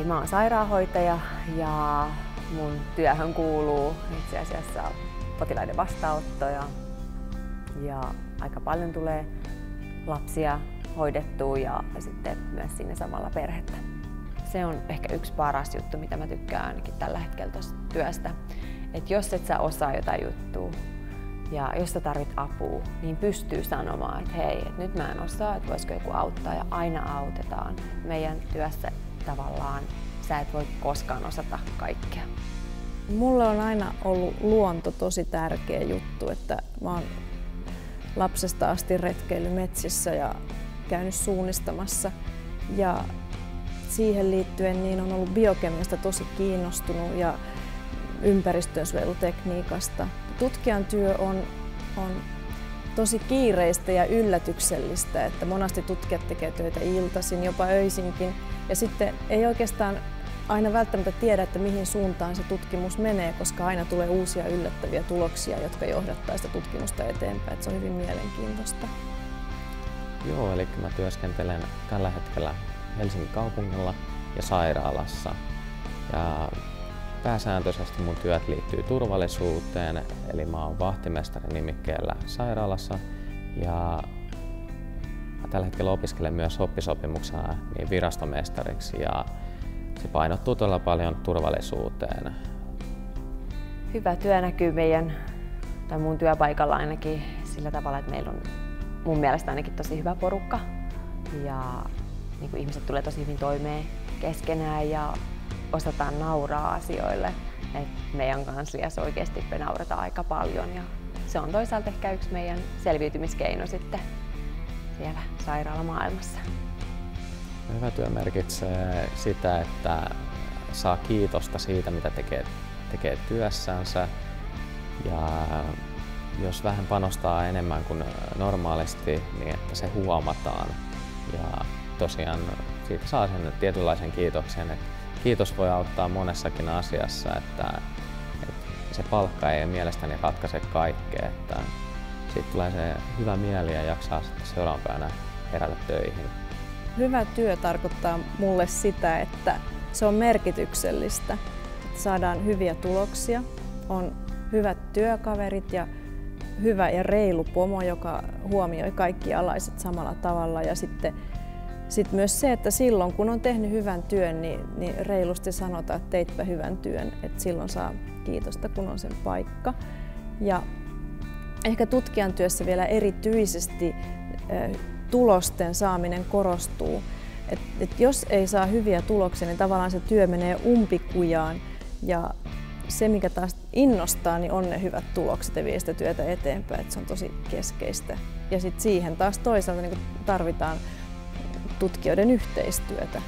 Eli mä oon sairaanhoitaja ja mun työhön kuuluu itse asiassa potilaiden vastaanottoja ja aika paljon tulee lapsia hoidettua ja sitten myös sinne samalla perhettä. Se on ehkä yksi paras juttu, mitä mä tykkään ainakin tällä hetkellä tuosta työstä. Että jos et sä osaa jotain juttua ja jos sä tarvit apua, niin pystyy sanomaan, että hei, että nyt mä en osaa, että voisiko joku auttaa ja aina autetaan. Meidän työssä tavallaan sä et voi koskaan osata kaikkea. Mulle on aina ollut luonto tosi tärkeä juttu, että mä oon lapsesta asti retkeillyt metsissä ja käynyt suunnistamassa. Ja siihen liittyen niin on ollut biokemiasta tosi kiinnostunut ja ympäristönsuojelutekniikasta. Tutkijan työ on tosi kiireistä ja yllätyksellistä, että monasti tutkijat tekevät töitä iltaisin, jopa öisinkin. Ja sitten ei oikeastaan aina välttämättä tiedä, että mihin suuntaan se tutkimus menee, koska aina tulee uusia yllättäviä tuloksia, jotka johdattaa sitä tutkimusta eteenpäin. Että se on hyvin mielenkiintoista. Joo, eli mä työskentelen tällä hetkellä Helsingin kaupungilla ja sairaalassa. Ja pääsääntöisesti mun työt liittyy turvallisuuteen, eli mä oon vahtimestarin nimikkeellä sairaalassa ja mä tällä hetkellä opiskelen myös oppisopimuksena niin virastomestariksi ja se painottuu todella paljon turvallisuuteen. Hyvä työ näkyy mun työpaikalla ainakin sillä tavalla, että meillä on mun mielestä ainakin tosi hyvä porukka ja niin kuin ihmiset tulee tosi hyvin toimeen keskenään ja osataan nauraa asioille. Et meidän kansliassa oikeasti me naurataan aika paljon ja se on toisaalta ehkä yksi meidän selviytymiskeino sitten siellä sairaalamaailmassa. Hyvä työ merkitsee sitä, että saa kiitosta siitä, mitä tekee työssänsä. Ja jos vähän panostaa enemmän kuin normaalisti, niin että se huomataan. Ja tosiaan siitä saa sen tietynlaisen kiitoksen. Että kiitos voi auttaa monessakin asiassa, että se palkka ei mielestäni ratkaise kaikkea. Että siitä tulee se hyvä mieli ja jaksaa sitten seuraavan päivänä herätä töihin. Hyvä työ tarkoittaa mulle sitä, että se on merkityksellistä, että saadaan hyviä tuloksia, on hyvät työkaverit ja hyvä ja reilu pomo, joka huomioi kaikki alaiset samalla tavalla. Ja sitten myös se, että silloin kun on tehnyt hyvän työn, niin reilusti sanotaan, että teitpä hyvän työn, että silloin saa kiitosta, kun on sen paikka. Ja ehkä tutkijan työssä vielä erityisesti tulosten saaminen korostuu. Et jos ei saa hyviä tuloksia, niin tavallaan se työ menee umpikujaan ja se, mikä taas innostaa, niin on ne hyvät tulokset ja vie sitä työtä eteenpäin. Et se on tosi keskeistä. Ja sitten siihen taas toisaalta niin tarvitaan tutkijoiden yhteistyötä.